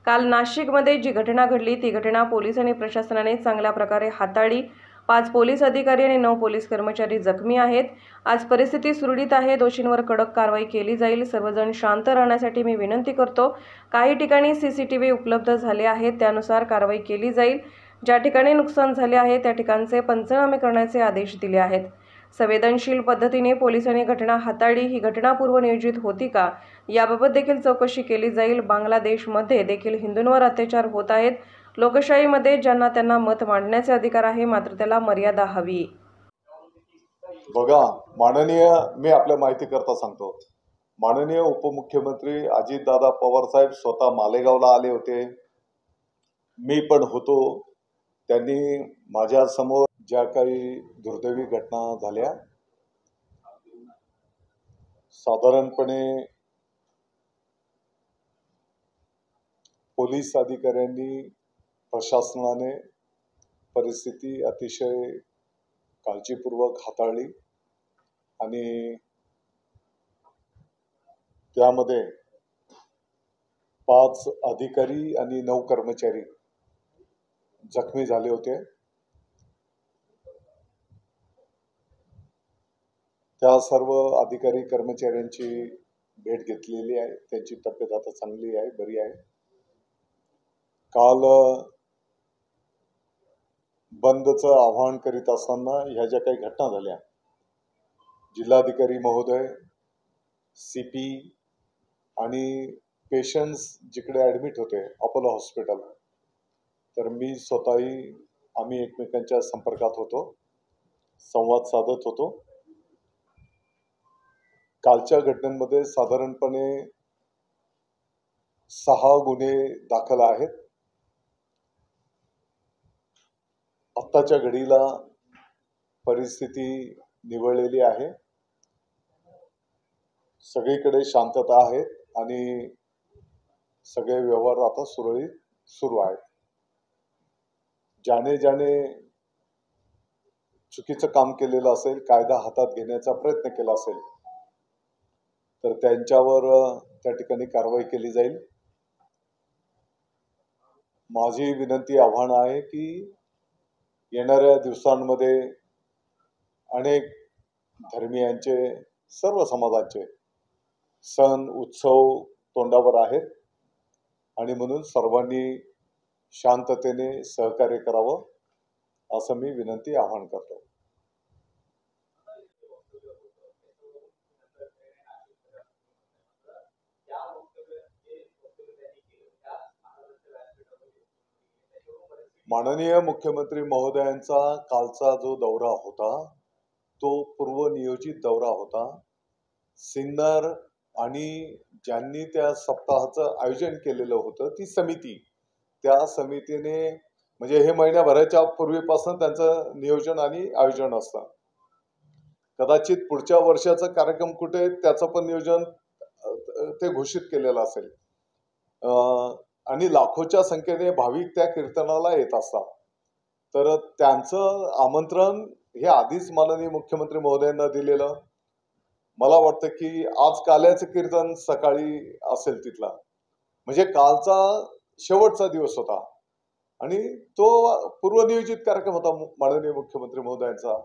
काल नाशिकमध्ये जी घटना घडली ती घटना पोलीस आणि प्रशासनाने चांगल्या प्रकारे हाताळली। 5 पोलीस अधिकारी आणि 9 पोलीस कर्मचारी जखमी आहेत। आज परिस्थिती सुरळीत आहे। दोषींवर कडक कारवाई केली जाईल। सर्वजण शांत राहण्यासाठी मी विनंती करतो। काही ठिकाणी सीसीटीव्ही उपलब्ध झाले आहेत, त्यानुसार कारवाई केली जाईल। ज्या ठिकाणी नुकसान झाले आहे त्या ठिकाणचे पंचनामे करण्याचे आदेश दिले आहेत। संवेदनशील पद्धतीने पोलिसांनी घटना हाताळली। ही घटना पूर्वनियोजित होती का याबाबत देखील चौकशी केली जाईल। बांगलादेशमध्ये देखील हिंदूंवर अत्याचार होत आहेत। लोकशाहीमध्ये ज्यांना त्यांना मत मांडण्याचे अधिकार आहे, मात्र त्याला मर्यादा हवी। बघा माननीय, मी आपल्या माहिती करता सांगतो, माननीय उपमुख्यमंत्री अजितदादा पवार साहेब स्वतः मालेगावला आले होते, मी पण होतो। त्यांनी माझ्या समोर ज्या काही दुर्दैवी घटना झाल्या, साधारणपणे पोलीस अधिकाऱ्यांनी, प्रशासनाने परिस्थिती अतिशय काळजीपूर्वक हाताळली आणि त्यामध्ये 5 अधिकारी आणि 9 कर्मचारी जखमी झाले होते। त्या सर्व अधिकारी कर्मचाऱ्यांची भेट घेतलेली आहे। त्यांची तब्येत आता चांगली आहे, बरी आहे। काल बंदचं आवाहन करीत असताना ह्या ज्या काही घटना झाल्या, जिल्हाधिकारी महोदय, सीपी आणि पेशंट्स जिकडे ॲडमिट होते अपोलो हॉस्पिटल, तर मी स्वतःही आम्ही एकमेकांच्या संपर्कात होतो, संवाद साधत होतो। कालच्या घटनेमध्ये साधारणपणे 6 गुन्हे दाखल आहेत। आत्ताच्या घडीला परिस्थिती निवळलेली आहे, सगळीकडे शांतता आहे आणि सगळे व्यवहार आता सुरळीत सुरू आहेत। ज्याने ज्याने चुकीचं काम केलेलं असेल, कायदा हातात घेण्याचा प्रयत्न केला असेल, तर त्यांच्यावर त्या ठिकाणी कारवाई केली जाईल। माझी विनंती आव्हान आहे की येणाऱ्या दिवसांमध्ये अनेक धर्मियांचे, सर्व समाजाचे सण उत्सव तोंडावर आहेत आणि म्हणून सर्वांनी शांततेने सहकार्य करावं असं मी विनंती आवाहन करतो। माननीय मुख्यमंत्री महोदयांचा कालचा जो दौरा होता तो पूर्वनियोजित दौरा होता। सिन्नर आणि ज्यांनी त्या सप्ताहाचं आयोजन केलेलं होतं ती समिती, त्या समितीने म्हणजे हे महिन्याभराच्या पूर्वीपासून त्यांचं नियोजन आणि आयोजन असतं। कदाचित पुढच्या वर्षाचा कार्यक्रम कुठे त्याचं पण नियोजन ते घोषित केलेलं असेल आणि लाखोच्या संख्येने भाविक त्या कीर्तनाला येत असतात। तर त्यांचं आमंत्रण हे आधीच माननीय मुख्यमंत्री महोदयांना दिलेलं। मला वाटतं की आज काल्याचं कीर्तन सकाळी असेल तिथला, म्हणजे कालचा शेवटचा दिवस होता आणि तो पूर्वनियोजित कार्यक्रम होता माननीय मुख्यमंत्री महोदयांचा।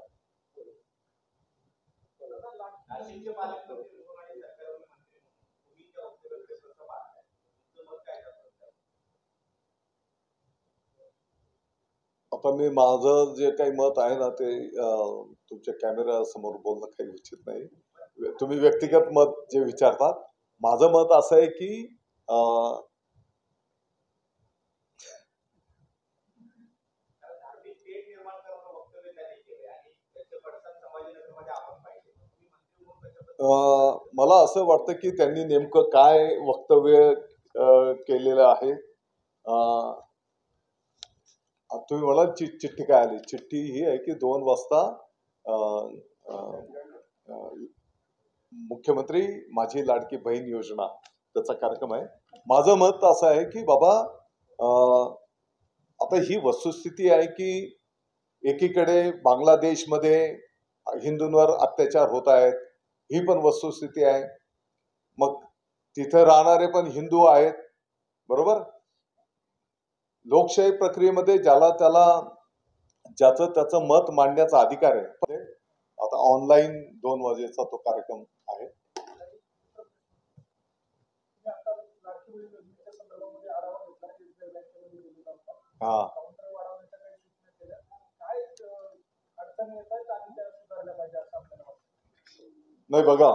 आता मी माझं जे काही मत आहे ना ते तुमच्या कॅमेरा समोर बोलणं काही उचित नाही। तुम्ही व्यक्तिगत मत जे विचारतात, माझं मत असं आहे की मला असं वाटतं की त्यांनी नेमकं काय वक्तव्य केलेलं आहे। तुम्ही म्हणाल चिठ्ठी काय आली, चिठ्ठी ही आहे की 2 वाजता मुख्यमंत्री माझी लाडकी बहीण योजना त्याचा कार्यक्रम आहे। माझं मत असं आहे की बाबा आता ही वस्तुस्थिती आहे की एकीकडे बांगलादेशमध्ये हिंदूंवर अत्याचार होत आहेत, ही पण वस्तुस्थिती आहे। मग तिथे राहणारे पण हिंदू आहेत, बरोबर, लोकशाही प्रक्रियेमध्ये ज्याला त्याला ज्याचं त्याचं मत मांडण्याचा अधिकार आहे. आता ऑनलाईन 2 वाजेचा तो कार्यक्रम आहे. हा नाही बघा,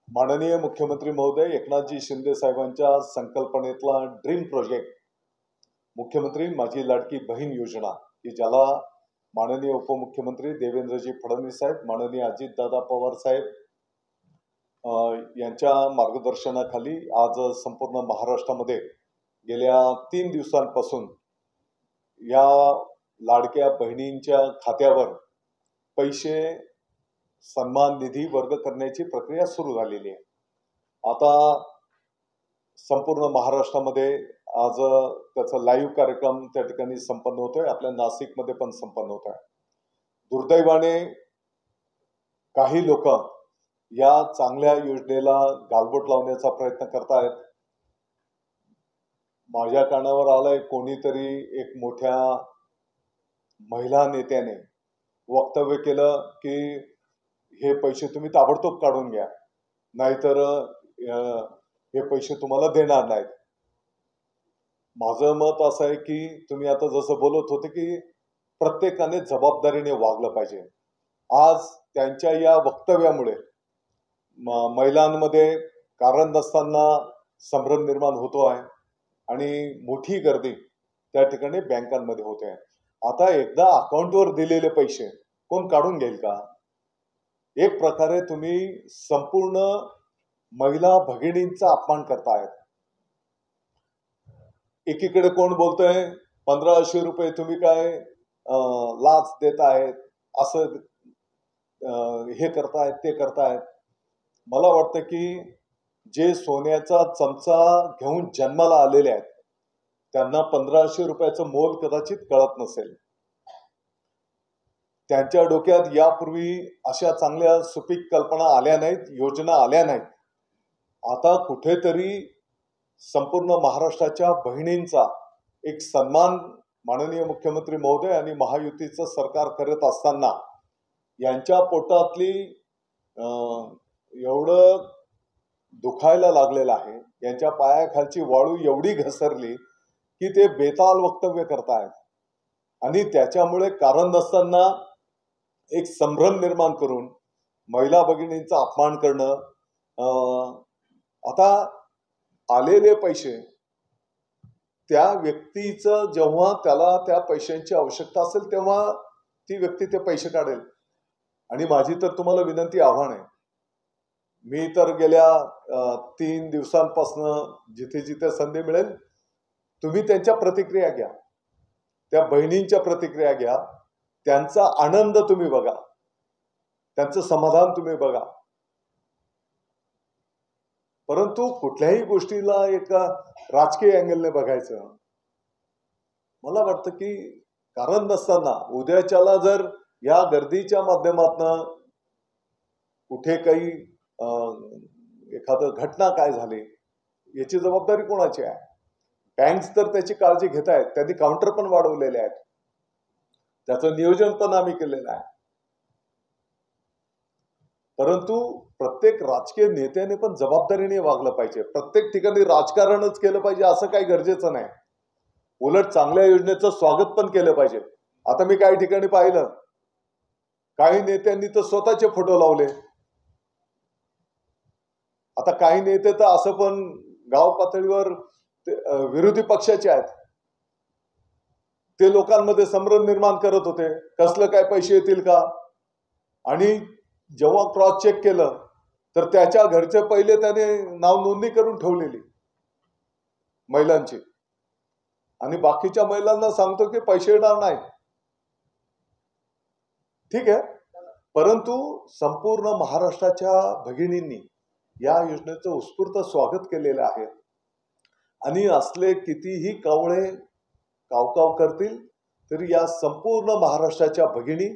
माननीय मुख्यमंत्री महोदय एकनाथजी शिंदे साहेबांच्या संकल्पनेतला ड्रीम प्रोजेक्ट मुख्यमंत्री माझी लाडकी बहीण योजना, की ज्याला माननीय उपमुख्यमंत्री देवेंद्रजी फडणवीस साहेब, माननीय अजितदादा पवार साहेब यांच्या मार्गदर्शनाखाली आज संपूर्ण महाराष्ट्रामध्ये गेल्या 3 दिवसांपासून या लाडक्या बहिणींच्या खात्यावर पैसे सन्मान निधी वर्ग करण्याची प्रक्रिया सुरू झालेली आहे. आता संपूर्ण महाराष्ट्रामध्ये आज त्याचा लाईव्ह कार्यक्रम त्या ठिकाणी संपन्न होतोय. आपल्या नाशिकमध्ये पण संपन्न होत आहे. दुर्दैवाने काही लोक या चांगल्या योजनेला गालबोट लावण्याचा प्रयत्न करतायत. माझ्या कानावर आलंय कोणीतरी एक मोठ्या महिला नेत्याने वक्तव्य केलं की हे पैसे तुम्ही ताबडतोब काढून घ्या, नाहीतर हे पैसे तुम्हाला देणार नाहीत. माझं मत असं आहे की तुम्ही आता जसं बोलत होते की प्रत्येकाने जबाबदारीने वागलं पाहिजे. आज त्यांच्या या वक्तव्यामुळे महिलांमध्ये कारण नसताना संभ्रम निर्माण होतो आहे आणि मोठी गर्दी त्या ठिकाणी बँकांमध्ये होते. आता एकदा अकाउंटवर दिलेले पैसे कोण काढून घेईल का? एक प्रकारे तुम्ही संपूर्ण महिला भगिनींचा अपमान करतायत. एकीकडे कोण बोलतोय 1500 रुपये तुम्ही काय लाच देत आहेत, असं हे करतायत ते करतायत. मला वाटतं की जे सोन्याचा चमचा घेऊन जन्माला आलेले आहेत त्यांना 1500 रुपयाचं मोल कदाचित कळत नसेल. त्यांच्या डोक्यात यापूर्वी अशा चांगल्या सुपीक कल्पना आल्या नाहीत, योजना आल्या नाहीत. आता कुठेतरी संपूर्ण महाराष्ट्राच्या बहिणींचा एक सन्मान माननीय मुख्यमंत्री महोदय आणि महायुतीचं सरकार करत असताना यांच्या पोटातली एवढं दुखायला लागलेलं आहे, यांच्या पायाखालची वाळू एवढी घसरली की ते बेताल वक्तव्य करतायत आणि त्याच्यामुळे कारण नसताना एक संभ्रम निर्माण करून महिला भगिनींचा अपमान करणं. आता आलेले पैसे त्या व्यक्तीचं जेव्हा त्याला त्या पैशांची आवश्यकता असेल तेव्हा ती व्यक्ती ते पैसे काढेल. आणि माझी तर तुम्हाला विनंती आव्हान आहे, मी तर गेल्या 3 दिवसांपासून जिथे जिथे संधी मिळेल तुम्ही त्यांच्या प्रतिक्रिया घ्या, त्या बहिणींच्या प्रतिक्रिया घ्या, त्यांचा आनंद तुम्ही बघा, त्यांचं समाधान तुम्ही बघा. परंतु कुठल्याही गोष्टीला एक राजकीय अँगलने बघायचं. मला वाटतं की कारण नसताना उद्याच्याला जर या गर्दीच्या माध्यमातून कुठे काही एखादं घटना काय झाली याची जबाबदारी कोणाची आहे? बँक्स तर त्याची काळजी घेत आहेत, त्यांनी काउंटर पण वाढवलेले आहेत, त्याचं नियोजन पण आम्ही केलेलं आहे. परंतु प्रत्येक राजकीय नेत्याने पण जबाबदारीने वागलं पाहिजे. प्रत्येक ठिकाणी राजकारणच केलं पाहिजे असं काही गरजेचं नाही. उलट चांगल्या योजनेचं स्वागत पण केलं पाहिजे. आता मी काही ठिकाणी पाहिलं काही नेत्यांनी तर स्वतःचे फोटो लावले. आता काही नेते तर असं पण गाव पातळीवर विरोधी पक्षाचे आहेत, ते लोकांमध्ये संभ्रम निर्माण करत होते, कसलं काय पैसे येतील का. आणि जेव्हा क्रॉस चेक केलं तर त्याच्या घरचे पहिले त्याने नाव नोंदणी करून ठेवलेली महिलांची, आणि बाकीच्या महिलांना सांगतो की पैसे येणार नाहीत. ठीक आहे, परंतु संपूर्ण महाराष्ट्राच्या भगिनींनी या योजनेचं उत्स्फूर्त स्वागत केलेलं आहे. आणि असले कितीही कावळे कावकाव करतील तरी या संपूर्ण महाराष्ट्राच्या भगिनी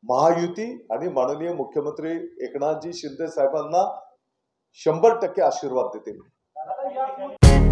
महायुती आणि माननीय मुख्यमंत्री एकनाथजी शिंदे साहेबांना 100% आशीर्वाद देतील. आता